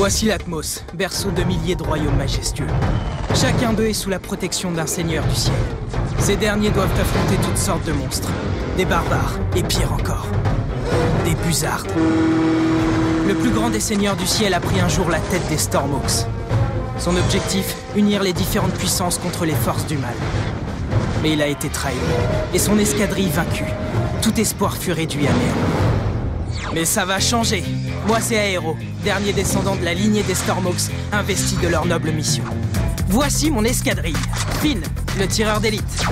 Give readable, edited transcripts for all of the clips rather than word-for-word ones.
Voici l'Atmos, berceau de milliers de royaumes majestueux. Chacun d'eux est sous la protection d'un seigneur du ciel. Ces derniers doivent affronter toutes sortes de monstres. Des barbares, et pire encore, des buzzards. Le plus grand des seigneurs du ciel a pris un jour la tête des Stormhawks. Son objectif, unir les différentes puissances contre les forces du mal. Mais il a été trahi, et son escadrille vaincue. Tout espoir fut réduit à néant. Mais ça va changer. Moi, c'est Aero, dernier descendant de la lignée des Stormhawks, investi de leur noble mission. Voici mon escadrille. Finn, le tireur d'élite.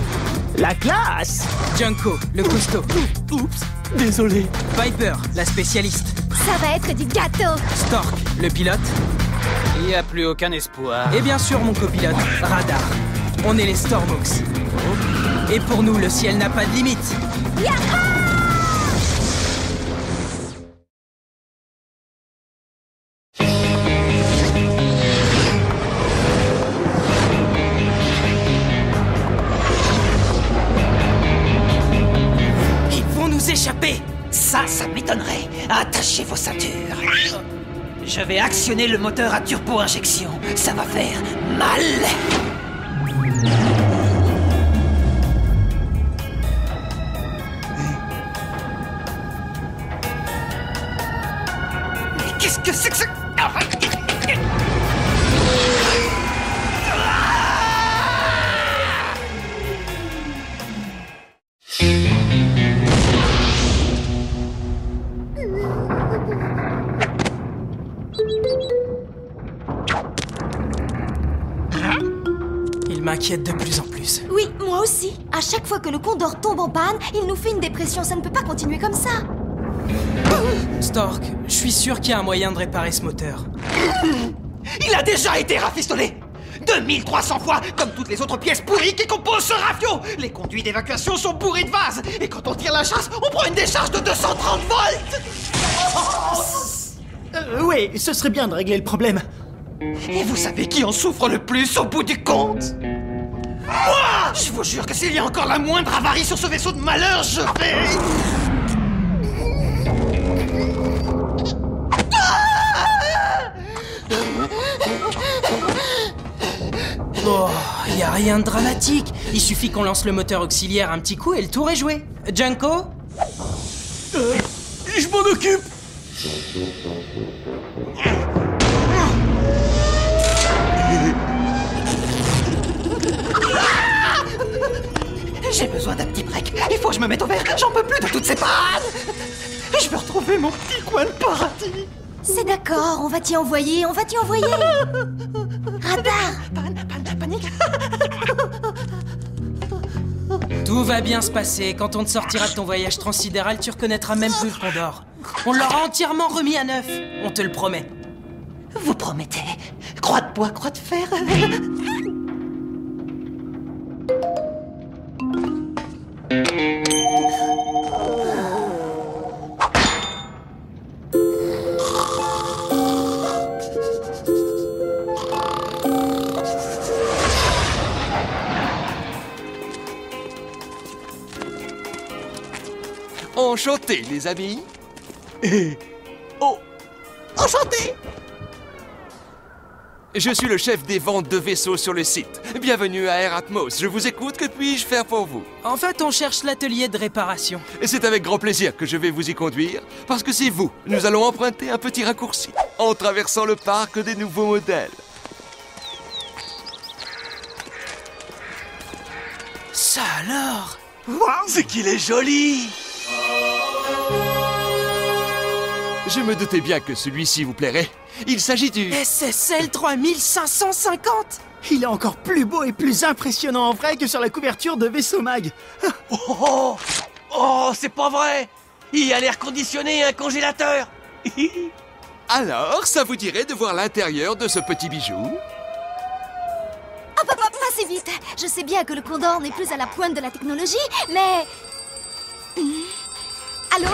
La classe! Junko, le costaud. Oups, désolé. Viper, la spécialiste. Ça va être du gâteau! Stork, le pilote. Il n'y a plus aucun espoir. Et bien sûr, mon copilote, Radar. On est les Stormhawks. Et pour nous, le ciel n'a pas de limite. Yaha! Ils vont nous échapper. Ça m'étonnerait. Attachez vos ceintures. Je vais actionner le moteur à turbo-injection. Ça va faire mal. Mais qu'est-ce que c'est que ça? Il m'inquiète de plus en plus. Oui, moi aussi. À chaque fois que le Condor tombe en panne, il nous fait une dépression. Ça ne peut pas continuer comme ça. Stork, je suis sûr qu'il y a un moyen de réparer ce moteur. Il a déjà été rafistolé 2300 fois, comme toutes les autres pièces pourries qui composent ce rafio. Les conduits d'évacuation sont bourrés de vase. Et quand on tire la chasse, on prend une décharge de 230 volts. Oui, ce serait bien de régler le problème. Et vous savez qui en souffre le plus au bout du compte? Moi! Je vous jure que s'il y a encore la moindre avarie sur ce vaisseau de malheur, je vais... Oh, y a rien de dramatique. Il suffit qu'on lance le moteur auxiliaire un petit coup et le tour est joué. Junko? Je m'en occupe. J'ai besoin d'un petit break. Il faut que je me mette au vert. J'en peux plus de toutes ces pannes. Je veux retrouver mon petit coin de paradis. C'est d'accord, on va t'y envoyer, Radar! Panique. Tout va bien se passer. Quand on te sortira de ton voyage transsidéral, tu reconnaîtras même plus le Condor. On l'aura entièrement remis à neuf. On te le promet. Vous promettez? Croix de bois, croix de fer. Enchanté, les amis. Oh, Enchanté. Je suis le chef des ventes de vaisseaux sur le site. Bienvenue à Air Atmos. Je vous écoute, que puis-je faire pour vous? En fait, on cherche l'atelier de réparation. Et c'est avec grand plaisir que je vais vous y conduire, parce que c'est vous. Nous allons emprunter un petit raccourci en traversant le parc des nouveaux modèles. Ça alors? c'est qu'il est joli. Je me doutais bien que celui-ci vous plairait. Il s'agit du... SSL 3550. Il est encore plus beau et plus impressionnant en vrai que sur la couverture de Vaisseau Mag. Oh, c'est pas vrai! Il y a l'air conditionné et un congélateur! Alors, ça vous dirait de voir l'intérieur de ce petit bijou? Ah, pas si vite. Je sais bien que le Condor n'est plus à la pointe de la technologie, mais... Allô?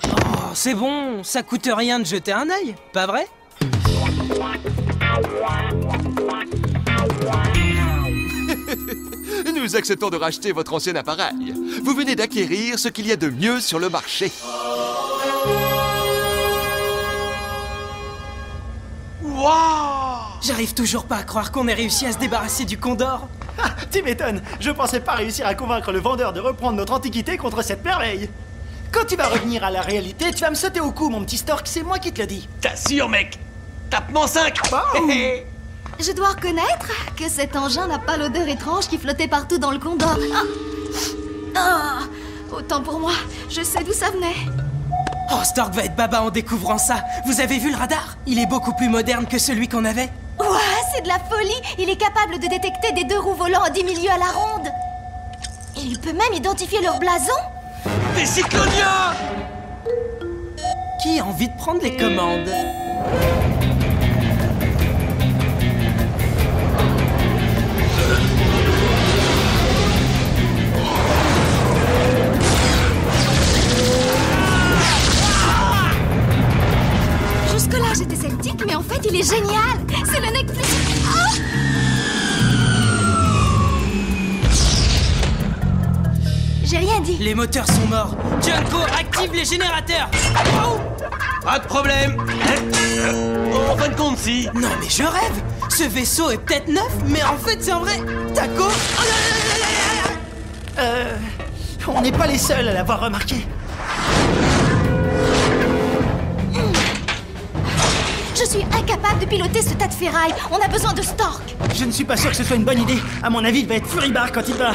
Oh, c'est bon, ça coûte rien de jeter un œil, pas vrai? Nous acceptons de racheter votre ancien appareil. Vous venez d'acquérir ce qu'il y a de mieux sur le marché. J'arrive toujours pas à croire qu'on ait réussi à se débarrasser du Condor. Ah, tu m'étonnes. Je pensais pas réussir à convaincre le vendeur de reprendre notre antiquité contre cette merveille. Quand tu vas revenir à la réalité, tu vas me sauter au cou, mon petit Stork, c'est moi qui te le dis. T'assures, mec. Tape-moi 5. Wow. Je dois reconnaître que cet engin n'a pas l'odeur étrange qui flottait partout dans le Condor. Autant pour moi, je sais d'où ça venait. Oh, Stork va être baba en découvrant ça. Vous avez vu le radar? Il est beaucoup plus moderne que celui qu'on avait. Ouah, c'est de la folie. Il est capable de détecter des 2 roues volant à 10 000 lieues à la ronde. Et il peut même identifier leur blason. Des cycloniens! Qui a envie de prendre les commandes? Jusque-là, j'étais sceptique, mais en fait, il est génial. C'est le nec plus... Oh! J'ai rien dit. Les moteurs sont morts. Junko, active les générateurs. Oh! Pas de problème. En fin de compte, si. Non mais je rêve. Ce vaisseau est peut-être neuf, mais en fait c'est un vrai taco. On n'est pas les seuls à l'avoir remarqué. Je suis incapable de piloter ce tas de ferraille. On a besoin de Stork. Je ne suis pas sûr que ce soit une bonne idée. À mon avis, il va être furibard quand il va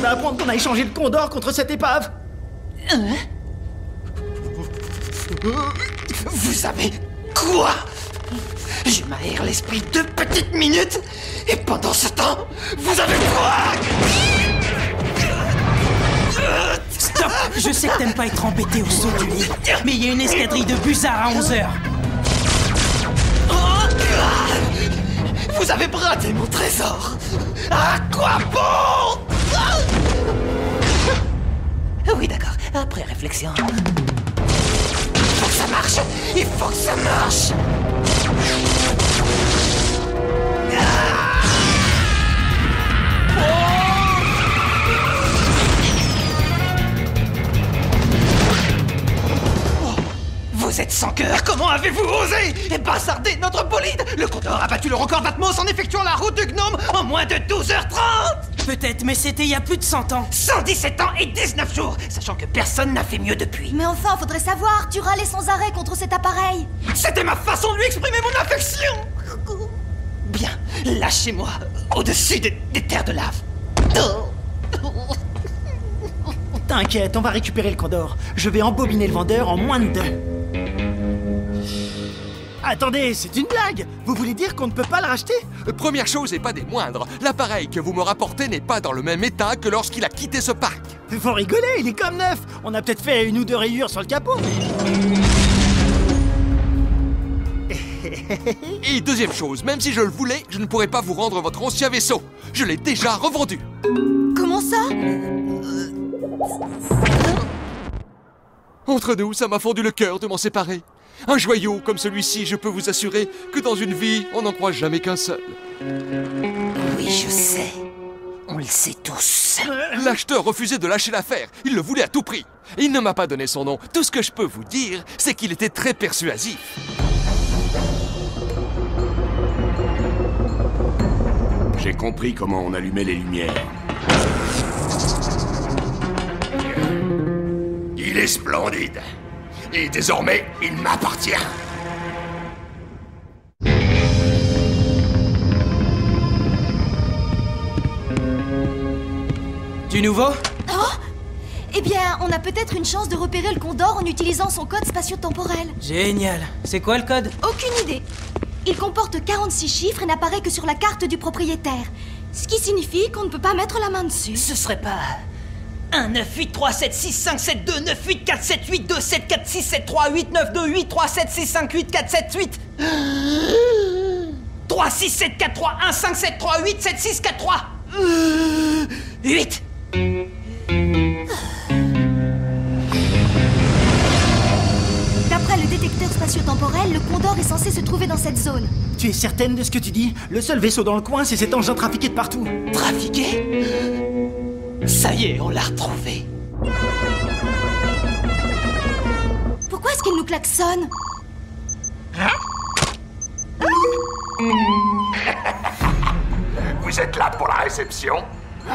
apprendre qu'on a échangé le Condor contre cette épave. Vous savez quoi? Je m'aère l'esprit 2 petites minutes, et pendant ce temps, vous avez quoi? Stop. Je sais que t'aimes pas être embêté au saut du lit, mais il y a une escadrille de busards à 11h. Vous avez braté mon trésor. À quoi bon? Oui, d'accord. Après réflexion. Il faut que ça marche. Il faut que ça marche. Vous êtes sans cœur, comment avez-vous osé bazarder notre bolide? Le Condor a battu le record d'Atmos en effectuant la route du Gnome en moins de 12h30. Peut-être, mais c'était il y a plus de 100 ans. 117 ans et 19 jours, sachant que personne n'a fait mieux depuis. Mais enfin, faudrait savoir, tu râlais sans arrêt contre cet appareil. C'était ma façon de lui exprimer mon affection. Bien, lâchez-moi au-dessus des terres de lave. T'inquiète, on va récupérer le Condor. Je vais embobiner le vendeur en moins de 2. Attendez, c'est une blague! Vous voulez dire qu'on ne peut pas le racheter? Première chose et pas des moindres, l'appareil que vous me rapportez n'est pas dans le même état que lorsqu'il a quitté ce parc. Faut rigoler, il est comme neuf! On a peut-être fait 1 ou 2 rayures sur le capot. Et deuxième chose, même si je le voulais, je ne pourrais pas vous rendre votre ancien vaisseau. Je l'ai déjà revendu. Comment ça? Entre nous, ça m'a fendu le cœur de m'en séparer. Un joyau comme celui-ci, je peux vous assurer que dans une vie, on n'en croit jamais qu'un seul. Oui, je sais. On le sait tous. L'acheteur refusait de lâcher l'affaire. Il le voulait à tout prix. Il ne m'a pas donné son nom. Tout ce que je peux vous dire, c'est qu'il était très persuasif. J'ai compris comment on allumait les lumières. Il est splendide. Et désormais, il m'appartient. Du nouveau? Oh! Eh bien, on a peut-être une chance de repérer le Condor en utilisant son code spatio-temporel. Génial. C'est quoi le code? Aucune idée. Il comporte 46 chiffres et n'apparaît que sur la carte du propriétaire. Ce qui signifie qu'on ne peut pas mettre la main dessus. Ce serait pas... 1 9 8 3 7 6 5 7 2 9 8 4 7 8 2 7 4 6 7 3 8 9 2 8 3 7 6 5 8 4 7 8 3 6 7 4 3 1 5 7 3 8 7 6 4 3 8. D'après le détecteur spatio-temporel, le Condor est censé se trouver dans cette zone. Tu es certaine de ce que tu dis? Le seul vaisseau dans le coin, c'est cet engin trafiqué de partout. Trafiqué? Ça y est, on l'a retrouvé. Pourquoi est-ce qu'il nous klaxonne? Vous êtes là pour la réception?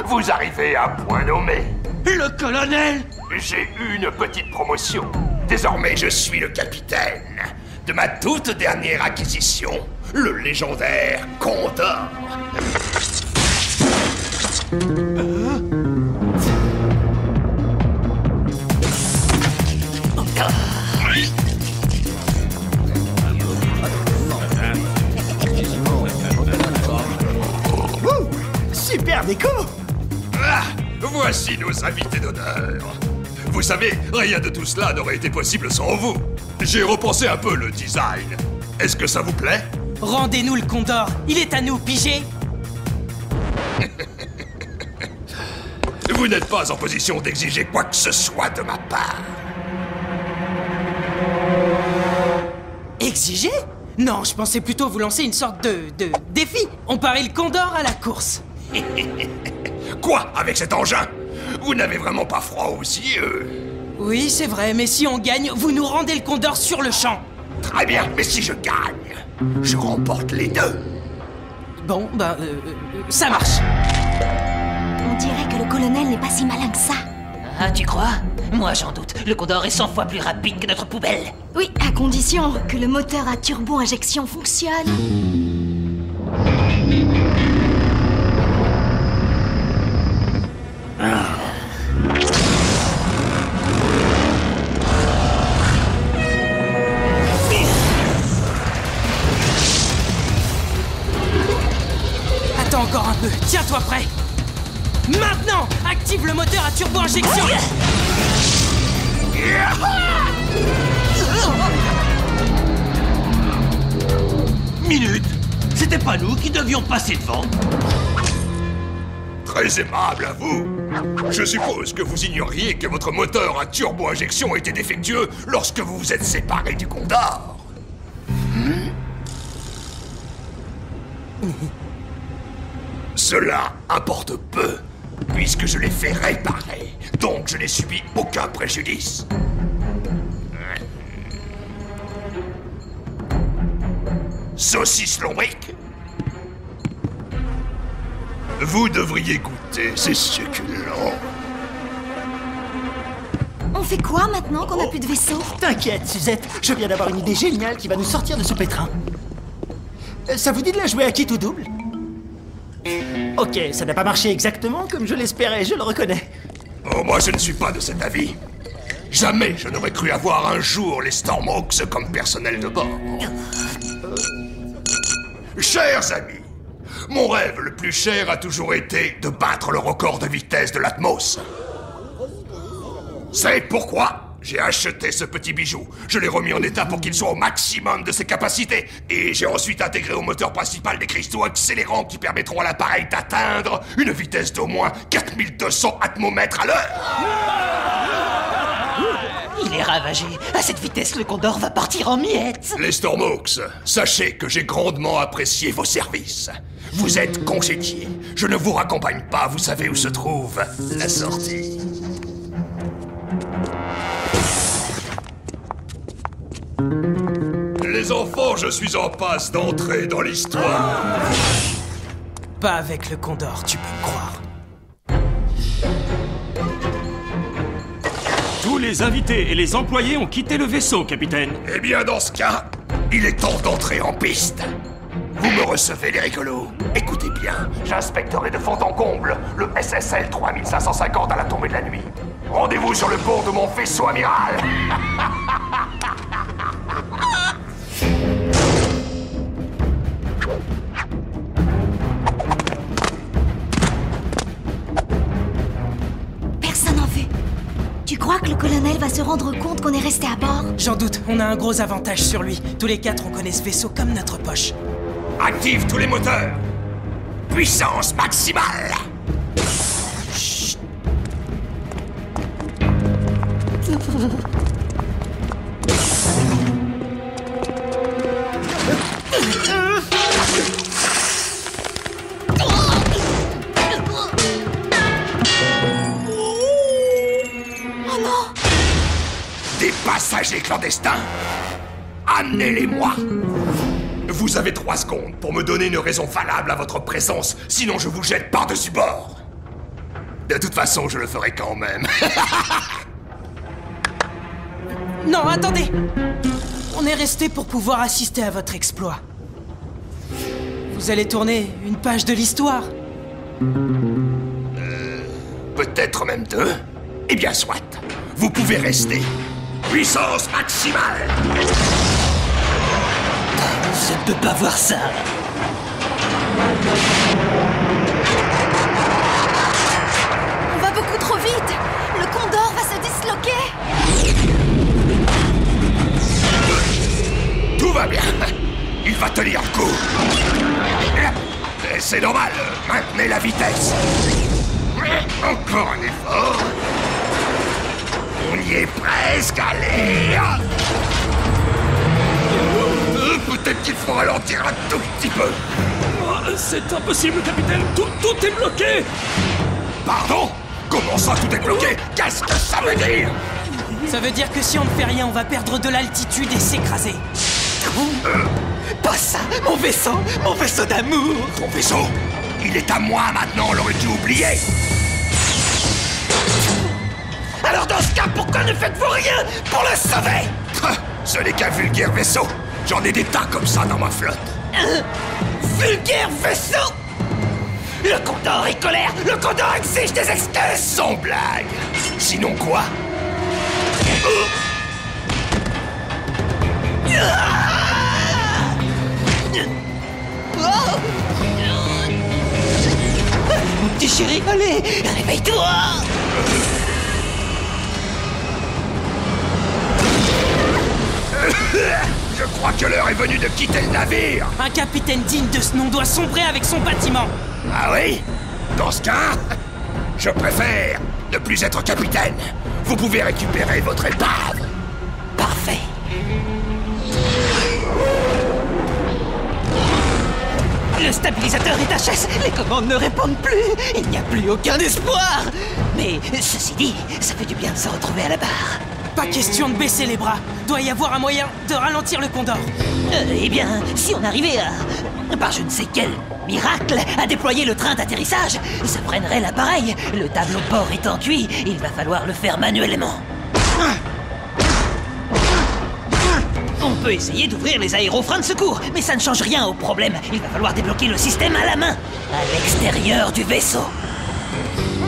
Vous arrivez à point nommé. Le colonel! J'ai eu une petite promotion. Désormais, je suis le capitaine de ma toute dernière acquisition, le légendaire Condor. Super déco! Ah, voici nos invités d'honneur. Vous savez, rien de tout cela n'aurait été possible sans vous. J'ai repensé un peu le design. Est-ce que ça vous plaît? Rendez-nous le Condor, il est à nous, pigé. Vous n'êtes pas en position d'exiger quoi que ce soit de ma part. Exiger? Non, je pensais plutôt vous lancer une sorte de défi. On parie le Condor à la course. Quoi, avec cet engin? Vous n'avez vraiment pas froid aux yeux? Oui, c'est vrai, mais si on gagne, vous nous rendez le Condor sur le champ. Très bien, mais si je gagne, je remporte les deux. Bon, ça marche. On dirait que le colonel n'est pas si malin que ça. Ah, tu crois? Moi, j'en doute. Le Condor est 100 fois plus rapide que notre poubelle. Oui, à condition que le moteur à turbo-injection fonctionne. Attends encore un peu, tiens-toi prêt. Maintenant, active le moteur à turbo-injection. Minute! C'était pas nous qui devions passer devant. Très aimable à vous. Je suppose que vous ignoriez que votre moteur à turbo-injection était défectueux lorsque vous vous êtes séparé du Condor. Cela importe peu, puisque je l'ai fait réparer, donc je n'ai subi aucun préjudice. Saucisse lombrique. Vous devriez goûter, c'est succulent. On fait quoi maintenant qu'on n'a plus de vaisseau? T'inquiète, Suzette, je viens d'avoir une idée géniale qui va nous sortir de ce pétrin. Ça vous dit de la jouer à quitte ou double? Ok, ça n'a pas marché exactement comme je l'espérais, je le reconnais. Oh, moi je ne suis pas de cet avis. Jamais je n'aurais cru avoir un jour les Stormhawks comme personnel de bord. Chers amis, mon rêve le plus cher a toujours été de battre le record de vitesse de l'Atmos. C'est pourquoi j'ai acheté ce petit bijou. Je l'ai remis en état pour qu'il soit au maximum de ses capacités. Et j'ai ensuite intégré au moteur principal des cristaux accélérants qui permettront à l'appareil d'atteindre une vitesse d'au moins 4200 atmomètres à l'heure. Il est ravagé. À cette vitesse, le Condor va partir en miettes. Les Stormhawks, sachez que j'ai grandement apprécié vos services. Vous êtes congédiés. Je ne vous raccompagne pas, vous savez où se trouve la sortie. Les enfants, je suis en passe d'entrer dans l'histoire. Pas avec le Condor, tu peux me croire. Tous les invités et les employés ont quitté le vaisseau, capitaine. Eh bien, dans ce cas, il est temps d'entrer en piste. Vous me recevez, les rigolos? Écoutez bien, j'inspecterai de fond en comble le SSL 3550 à la tombée de la nuit. Rendez-vous sur le pont de mon vaisseau amiral. Personne en vue. Tu crois que le colonel va se rendre compte qu'on est resté à bord? J'en doute, on a un gros avantage sur lui. Tous les quatre, on connaît ce vaisseau comme notre poche. Active tous les moteurs. Puissance maximale. Chut. Oh non! Des passagers clandestins. Amenez-les-moi. Vous avez 3 secondes pour me donner une raison valable à votre présence, sinon je vous jette par-dessus bord. De toute façon, je le ferai quand même. Non, attendez! On est resté pour pouvoir assister à votre exploit. Vous allez tourner une page de l'histoire. Peut-être même 2. Eh bien, soit. Vous pouvez rester. Puissance maximale! Je ne peux pas voir ça. On va beaucoup trop vite. Le Condor va se disloquer. Tout va bien. Il va tenir le coup. C'est normal. Maintenez la vitesse. Encore un effort. On y est presque, allez. Peut-être qu'il faut ralentir un tout petit peu. Oh, c'est impossible, capitaine. Tout est bloqué. Pardon? Comment ça, tout est bloqué? Qu'est-ce que ça veut dire? Ça veut dire que si on ne fait rien, on va perdre de l'altitude et s'écraser. Pas ça! Mon vaisseau d'amour! Ton vaisseau? Il est à moi maintenant, l'aurais-tu oublié? Alors dans ce cas, pourquoi ne faites-vous rien pour le sauver? Ce n'est qu'un vulgaire vaisseau. J'en ai des tas comme ça dans ma flotte. Vulgaire vaisseau? Le Condor est colère! Le Condor exige des excuses! Sans blague! Sinon quoi? Mon petit chéri, allez, réveille-toi! Je crois que l'heure est venue de quitter le navire. Un capitaine digne de ce nom doit sombrer avec son bâtiment. Ah oui? Dans ce cas, je préfère ne plus être capitaine. Vous pouvez récupérer votre épave. Parfait. Le stabilisateur est HS, les commandes ne répondent plus, il n'y a plus aucun espoir. Mais ceci dit, ça fait du bien de se retrouver à la barre. Pas question de baisser les bras. Doit y avoir un moyen de ralentir le Condor. Eh bien, si on arrivait à... par je ne sais quel miracle, à déployer le train d'atterrissage, ça freinerait l'appareil. Le tableau de bord étant cuit, il va falloir le faire manuellement. On peut essayer d'ouvrir les aérofreins de secours, mais ça ne change rien au problème. Il va falloir débloquer le système à la main, à l'extérieur du vaisseau.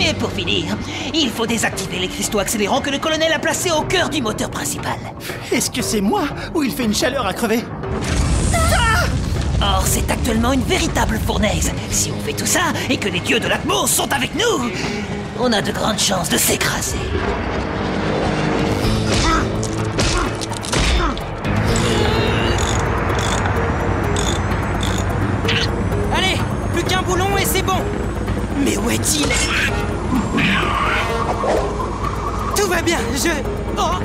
Et pour finir, il faut désactiver les cristaux accélérants que le colonel a placés au cœur du moteur principal. Est-ce que c'est moi ou il fait une chaleur à crever? Or, c'est actuellement une véritable fournaise. Si on fait tout ça et que les dieux de l'atmos sont avec nous, on a de grandes chances de s'écraser. Allez, plus qu'un boulon et c'est bon. Mais où est-il? Tout va bien, je... Oh.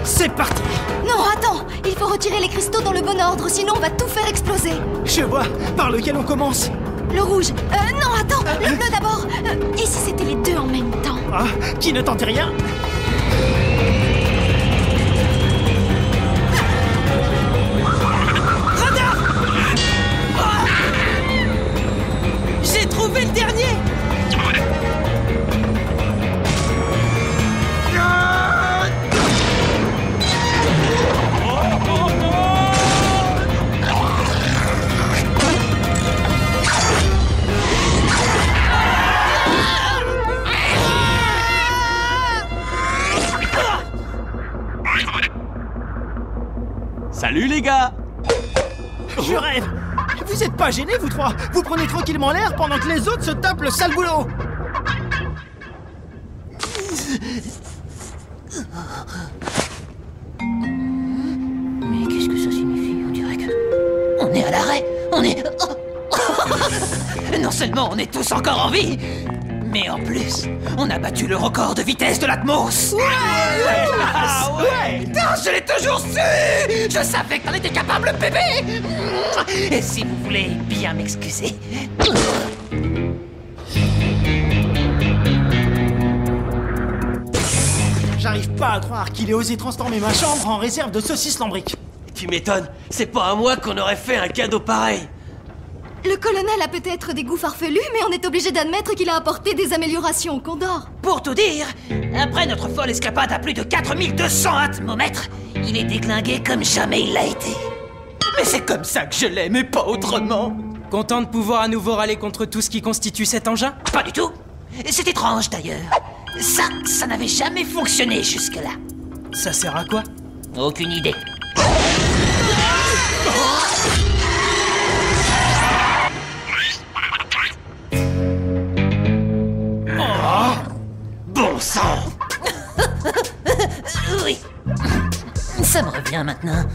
C'est parti! Non, attends! Il faut retirer les cristaux dans le bon ordre, sinon on va tout faire exploser. Je vois. Par lequel on commence? Le rouge. Non, attends! Le bleu d'abord. Et si c'était les deux en même temps? Ah, qui ne tente rien? Radar! Oh. J'ai trouvé le dernier! Salut les gars! Je rêve! Vous êtes pas gênés, vous trois? Vous prenez tranquillement l'air pendant que les autres se tapent le sale boulot! Mais qu'est-ce que ça signifie? On dirait que... on est à l'arrêt! On est... Non seulement on est tous encore en vie, mais en plus, on a battu le record de vitesse de l'Atmos! Ouais! Putain, je l'ai toujours su! Je savais que t'en étais capable, bébé! Et si vous voulez bien m'excuser... n'arrive pas à croire qu'il ait osé transformer ma chambre en réserve de saucisses lambriques. Tu m'étonnes, c'est pas à moi qu'on aurait fait un cadeau pareil. Le colonel a peut-être des goûts farfelus, mais on est obligé d'admettre qu'il a apporté des améliorations au Condor. Pour tout dire, après notre folle escapade à plus de 4200 atmomètres, il est déglingué comme jamais il l'a été. Mais c'est comme ça que je l'aime et pas autrement. Content de pouvoir à nouveau râler contre tout ce qui constitue cet engin? Pas du tout. C'est étrange d'ailleurs. Ça n'avait jamais fonctionné jusque-là. Ça sert à quoi? Aucune idée. Bon sang. Oui. Ça me revient maintenant.